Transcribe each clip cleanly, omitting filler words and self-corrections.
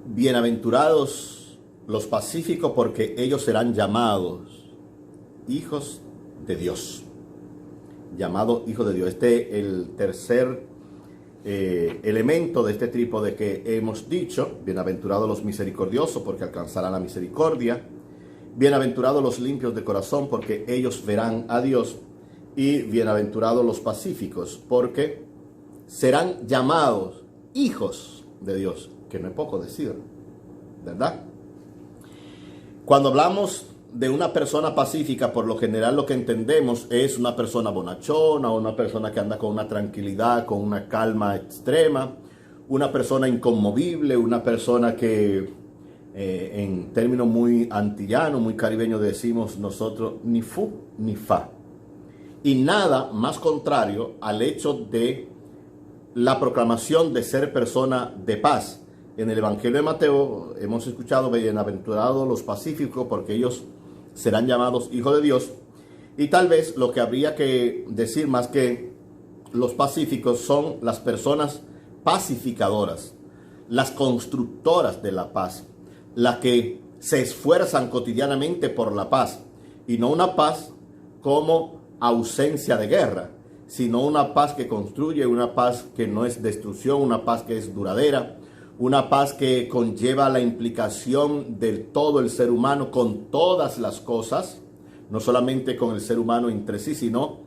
Bienaventurados los pacíficos, porque ellos serán llamados hijos de Dios. Llamado hijo de Dios. Este es el tercer elemento de este trípode que hemos dicho. Bienaventurados los misericordiosos, porque alcanzarán la misericordia. Bienaventurados los limpios de corazón, porque ellos verán a Dios. Y bienaventurados los pacíficos, porque serán llamados hijos de Dios. Que no es poco decir, ¿verdad? Cuando hablamos de una persona pacífica, por lo general lo que entendemos es una persona bonachona, o una persona que anda con una tranquilidad, con una calma extrema, una persona inconmovible, una persona que en términos muy antillanos, muy caribeños decimos nosotros, ni fu ni fa. Y nada más contrario al hecho de la proclamación de ser persona de paz. En el Evangelio de Mateo hemos escuchado: bienaventurados los pacíficos, porque ellos serán llamados hijos de Dios. Y tal vez lo que habría que decir más que los pacíficos son las personas pacificadoras, las constructoras de la paz, las que se esfuerzan cotidianamente por la paz, y no una paz como ausencia de guerra, sino una paz que construye, una paz que no es destrucción, una paz que es duradera, una paz que conlleva la implicación del todo el ser humano con todas las cosas, no solamente con el ser humano entre sí, sino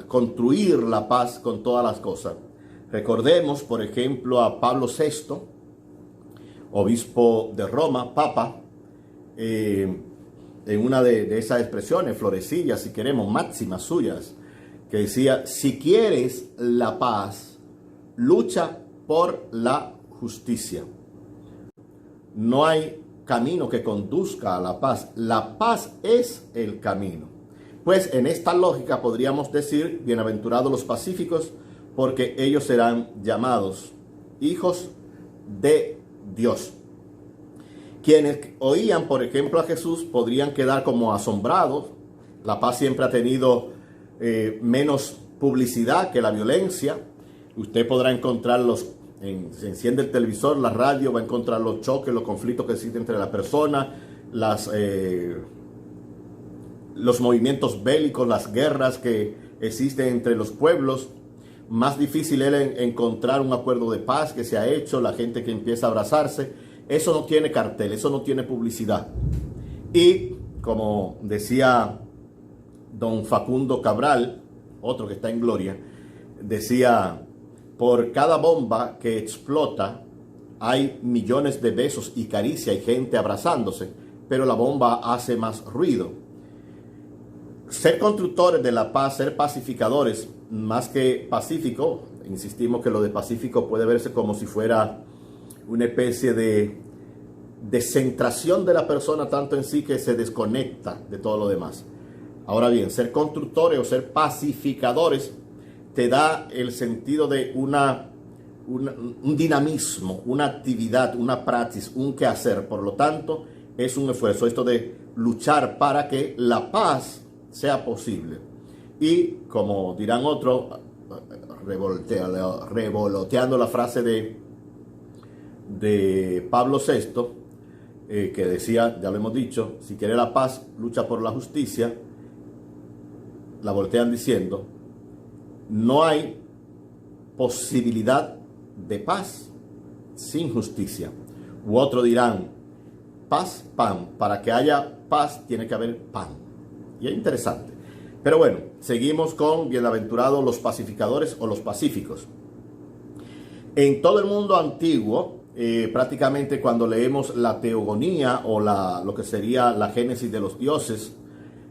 construir la paz con todas las cosas. Recordemos, por ejemplo, a Pablo VI, obispo de Roma, papa, en una de esas expresiones, florecillas, si queremos, máximas suyas, que decía: si quieres la paz, lucha por la justicia. No hay camino que conduzca a la paz. La paz es el camino. Pues en esta lógica podríamos decir: bienaventurados los pacíficos, porque ellos serán llamados hijos de Dios. Quienes oían, por ejemplo, a Jesús podrían quedar como asombrados. La paz siempre ha tenido menos publicidad que la violencia. Usted podrá encontrarlos, se enciende el televisor, la radio, va a encontrar los choques, los conflictos que existen entre las personas, los movimientos bélicos, las guerras que existen entre los pueblos. Más difícil es encontrar un acuerdo de paz que se ha hecho, la gente que empieza a abrazarse. Eso no tiene cartel, eso no tiene publicidad. Y como decía don Facundo Cabral, otro que está en gloria, decía: por cada bomba que explota hay millones de besos y caricia y gente abrazándose, pero la bomba hace más ruido. Ser constructores de la paz, ser pacificadores, más que pacífico, insistimos que lo de pacífico puede verse como si fuera una especie de descentración de la persona tanto en sí, que se desconecta de todo lo demás. Ahora bien, ser constructores o ser pacificadores te da el sentido de un dinamismo, una actividad, una praxis, un quehacer. Por lo tanto, es un esfuerzo, esto de luchar para que la paz sea posible. Y como dirán otros, revoloteando la frase de Pablo VI, que decía, ya lo hemos dicho: si quiere la paz, lucha por la justicia. La voltean diciendo: no hay posibilidad de paz sin justicia. U otro dirán: paz, pan. Para que haya paz tiene que haber pan. Y es interesante. Pero bueno, seguimos con bienaventurados los pacificadores o los pacíficos. En todo el mundo antiguo, prácticamente cuando leemos la teogonía o lo que sería la génesis de los dioses,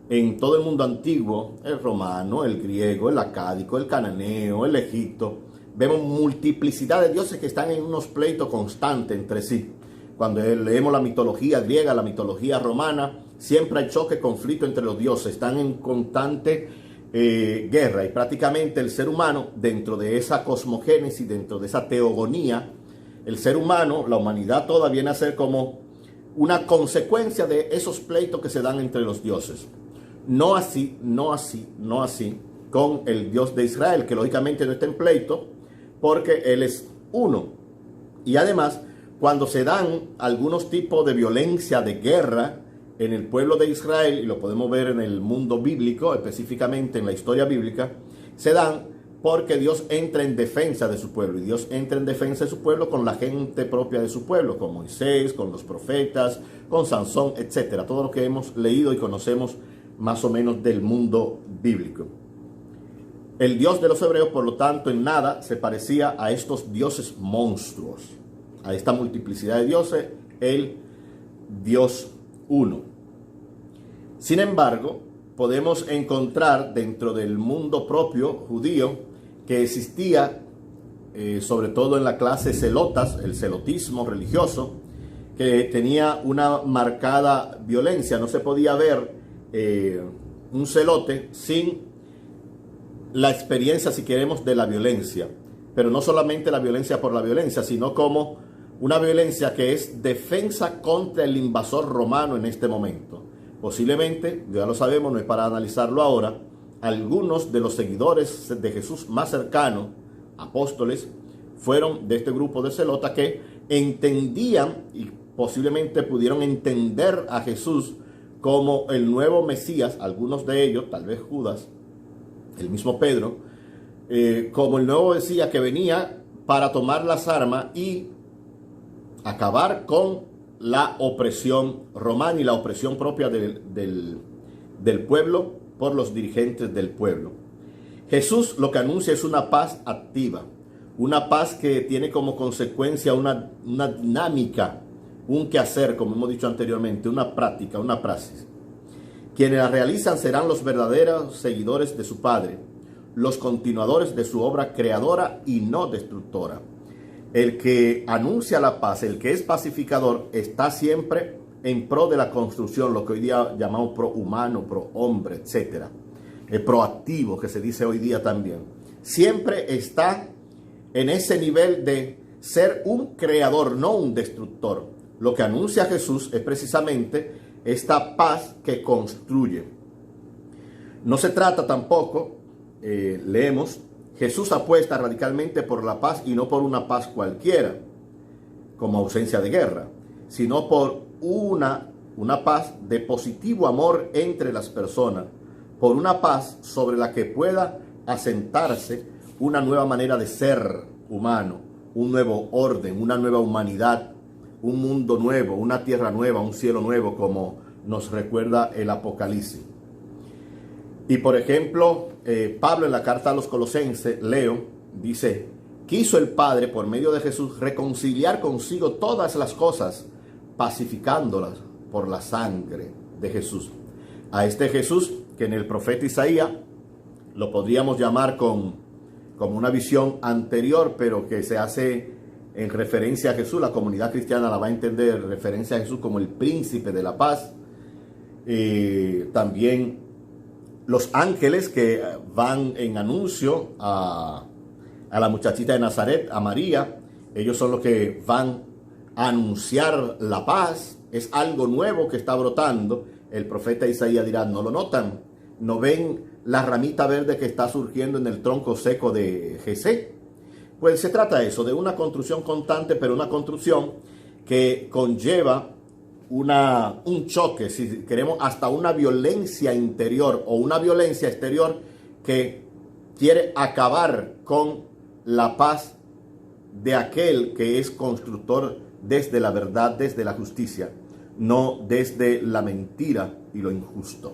en todo el mundo antiguo, el romano, el griego, el acádico, el cananeo, el egipto, vemos multiplicidad de dioses que están en unos pleitos constantes entre sí. Cuando leemos la mitología griega, la mitología romana, siempre hay choque, conflicto entre los dioses, están en constante guerra. Y prácticamente el ser humano, dentro de esa cosmogénesis, dentro de esa teogonía, el ser humano, la humanidad toda, viene a ser como una consecuencia de esos pleitos que se dan entre los dioses. No así con el Dios de Israel, que lógicamente no está en pleito, porque Él es uno. Y además, cuando se dan algunos tipos de violencia, de guerra en el pueblo de Israel, y lo podemos ver en el mundo bíblico, específicamente en la historia bíblica, se dan porque Dios entra en defensa de su pueblo, y Dios entra en defensa de su pueblo con la gente propia de su pueblo, con Moisés, con los profetas, con Sansón, etcétera. Todo lo que hemos leído y conocemos más o menos del mundo bíblico. El Dios de los hebreos, por lo tanto, en nada se parecía a estos dioses monstruos, a esta multiplicidad de dioses, el Dios uno. Sin embargo, podemos encontrar dentro del mundo propio judío que existía, sobre todo en la clase celotas, el celotismo religioso, que tenía una marcada violencia. No se podía ver un celote sin la experiencia, si queremos, de la violencia. Pero no solamente la violencia por la violencia, sino como una violencia que es defensa contra el invasor romano en este momento. Posiblemente, ya lo sabemos, no es para analizarlo ahora, algunos de los seguidores de Jesús más cercanos, apóstoles, fueron de este grupo de celotas que entendían y posiblemente pudieron entender a Jesús como el nuevo Mesías, algunos de ellos, tal vez Judas, el mismo Pedro, como el nuevo Mesías que venía para tomar las armas y acabar con la opresión romana y la opresión propia del pueblo por los dirigentes del pueblo. Jesús lo que anuncia es una paz activa, una paz que tiene como consecuencia una dinámica, un quehacer, como hemos dicho anteriormente, una práctica, una praxis. Quienes la realizan serán los verdaderos seguidores de su Padre, los continuadores de su obra creadora y no destructora. El que anuncia la paz, el que es pacificador, está siempre en pro de la construcción, lo que hoy día llamamos pro humano, pro hombre, etc. El proactivo, que se dice hoy día también. Siempre está en ese nivel de ser un creador, no un destructor. Lo que anuncia Jesús es precisamente esta paz que construye. No se trata tampoco, leemos, Jesús apuesta radicalmente por la paz y no por una paz cualquiera, como ausencia de guerra, sino por una paz de positivo amor entre las personas, por una paz sobre la que pueda asentarse una nueva manera de ser humano, un nuevo orden, una nueva humanidad, un mundo nuevo, una tierra nueva, un cielo nuevo, como nos recuerda el Apocalipsis. Y por ejemplo, Pablo en la carta a los Colosenses, leo, dice, quiso el Padre por medio de Jesús reconciliar consigo todas las cosas, pacificándolas por la sangre de Jesús. A este Jesús, que en el profeta Isaías lo podríamos llamar como una visión anterior, pero que se hace en referencia a Jesús, la comunidad cristiana la va a entender en referencia a Jesús como el príncipe de la paz. También los ángeles que van en anuncio a la muchachita de Nazaret, a María, ellos son los que van a anunciar la paz. Es algo nuevo que está brotando. El profeta Isaías dirá, ¿no lo notan? ¿No ven la ramita verde que está surgiendo en el tronco seco de Jesé? Pues se trata de eso, de una construcción constante, pero una construcción que conlleva un choque, si queremos, hasta una violencia interior o una violencia exterior que quiere acabar con la paz de aquel que es constructor desde la verdad, desde la justicia, no desde la mentira y lo injusto.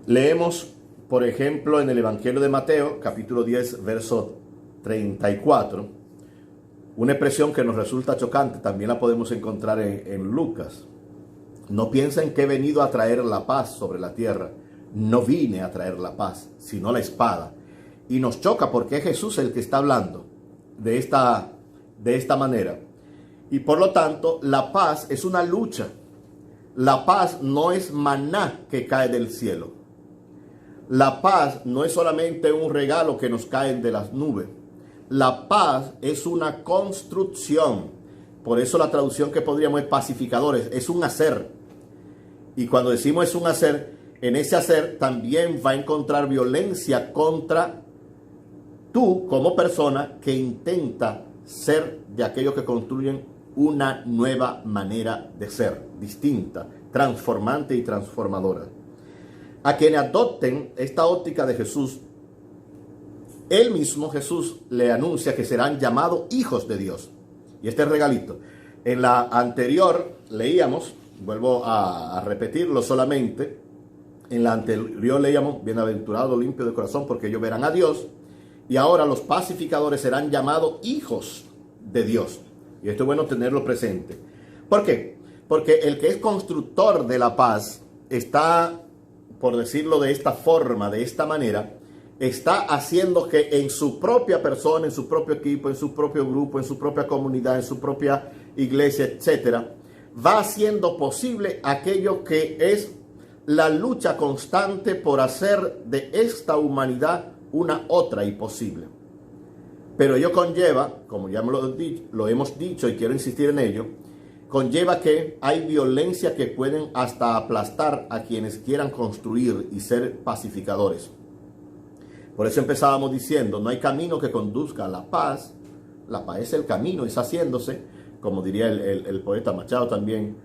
Leemos, por ejemplo, en el Evangelio de Mateo, capítulo 10, verso 34, una expresión que nos resulta chocante, también la podemos encontrar en Lucas. No piensen que he venido a traer la paz sobre la tierra. No vine a traer la paz, sino la espada. Y nos choca porque es Jesús el que está hablando de esta manera. Y por lo tanto, la paz es una lucha. La paz no es maná que cae del cielo. La paz no es solamente un regalo que nos cae de las nubes. La paz es una construcción. Por eso la traducción que podríamos es pacificadores. Es un hacer. Y cuando decimos es un hacer, en ese hacer también va a encontrar violencia contra tú como persona que intenta ser de aquellos que construyen una nueva manera de ser, distinta, transformante y transformadora. A quienes adopten esta óptica de Jesús, él mismo, Jesús, le anuncia que serán llamados hijos de Dios. Y este regalito. En la anterior leíamos, vuelvo a repetirlo solamente, en la anterior leíamos, bienaventurados limpios de corazón, porque ellos verán a Dios. Y ahora los pacificadores serán llamados hijos de Dios. Y esto es bueno tenerlo presente. ¿Por qué? Porque el que es constructor de la paz está, por decirlo de esta forma, de esta manera, está haciendo que en su propia persona, en su propio equipo, en su propio grupo, en su propia comunidad, en su propia iglesia, etcétera, va haciendo posible aquello que es la lucha constante por hacer de esta humanidad una otra y posible. Pero ello conlleva, como ya lo hemos dicho y quiero insistir en ello, conlleva que hay violencia que pueden hasta aplastar a quienes quieran construir y ser pacificadores. Por eso empezábamos diciendo, no hay camino que conduzca a la paz es el camino, es haciéndose, como diría el poeta Machado también,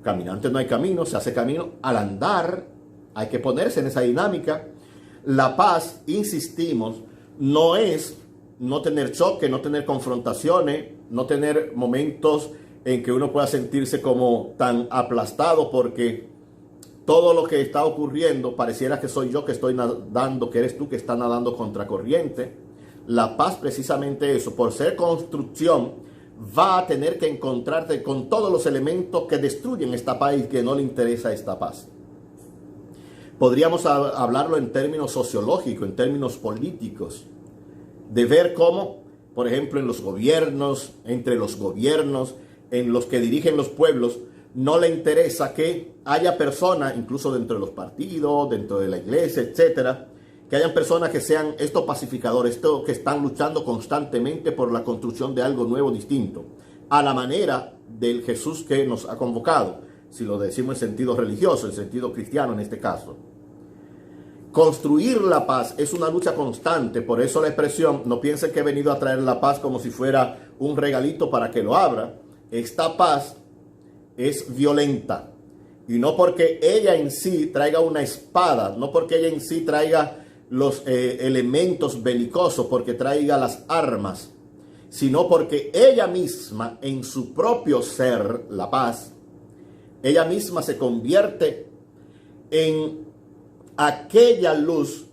caminante no hay camino, se hace camino al andar, hay que ponerse en esa dinámica. La paz, insistimos, no es no tener choque, no tener confrontaciones, no tener momentos en que uno pueda sentirse como tan aplastado porque todo lo que está ocurriendo pareciera que soy yo que estoy nadando, que eres tú que estás nadando contracorriente. La paz, precisamente eso, por ser construcción, va a tener que encontrarte con todos los elementos que destruyen esta paz y que no le interesa esta paz. Podríamos hablarlo en términos sociológicos, en términos políticos, de ver cómo, por ejemplo, en los gobiernos, entre los gobiernos, en los que dirigen los pueblos, no le interesa que haya personas, incluso dentro de los partidos, dentro de la iglesia, etcétera, que hayan personas que sean estos pacificadores, estos que están luchando constantemente por la construcción de algo nuevo, distinto, a la manera del Jesús que nos ha convocado, si lo decimos en sentido religioso, en sentido cristiano en este caso. Construir la paz es una lucha constante, por eso la expresión, no piensen que he venido a traer la paz como si fuera un regalito para que lo abra. Esta paz es violenta, y no porque ella en sí traiga una espada, no porque ella en sí traiga los elementos belicosos, porque traiga las armas, sino porque ella misma en su propio ser, la paz, ella misma se convierte en aquella luz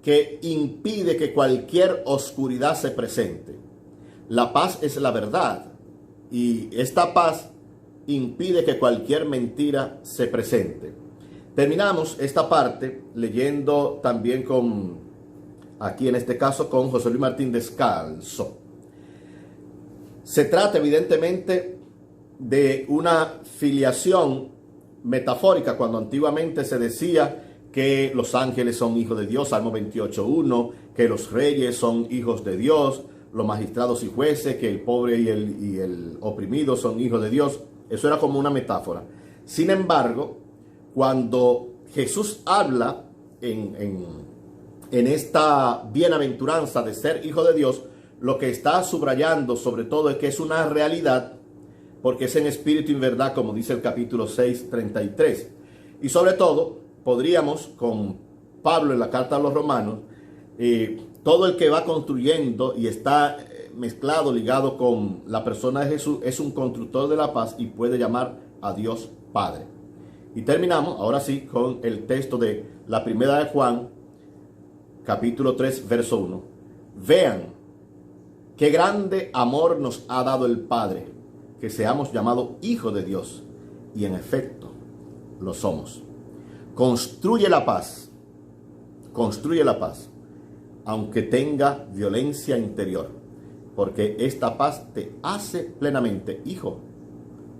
que impide que cualquier oscuridad se presente. La paz es la verdad, y esta paz impide que cualquier mentira se presente. Terminamos esta parte leyendo también aquí en este caso con José Luis Martín Descalzo. Se trata evidentemente de una filiación metafórica, cuando antiguamente se decía que los ángeles son hijos de Dios, Salmo 28:1, que los reyes son hijos de Dios, los magistrados y jueces, que el pobre y el oprimido son hijos de Dios. Eso era como una metáfora. Sin embargo, cuando Jesús habla en esta bienaventuranza de ser hijo de Dios, lo que está subrayando sobre todo es que es una realidad, porque es en espíritu y en verdad, como dice el capítulo 6:33. Y sobre todo, podríamos, con Pablo en la carta a los romanos, todo el que va construyendo y está mezclado, ligado con la persona de Jesús, es un constructor de la paz y puede llamar a Dios Padre. Y terminamos, ahora sí, con el texto de la primera de Juan, capítulo 3, verso 1. Vean qué grande amor nos ha dado el Padre, que seamos llamados hijos de Dios, y en efecto lo somos. Construye la paz, aunque tenga violencia interior, porque esta paz te hace plenamente hijo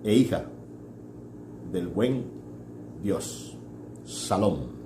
e hija del buen Dios. Shalom.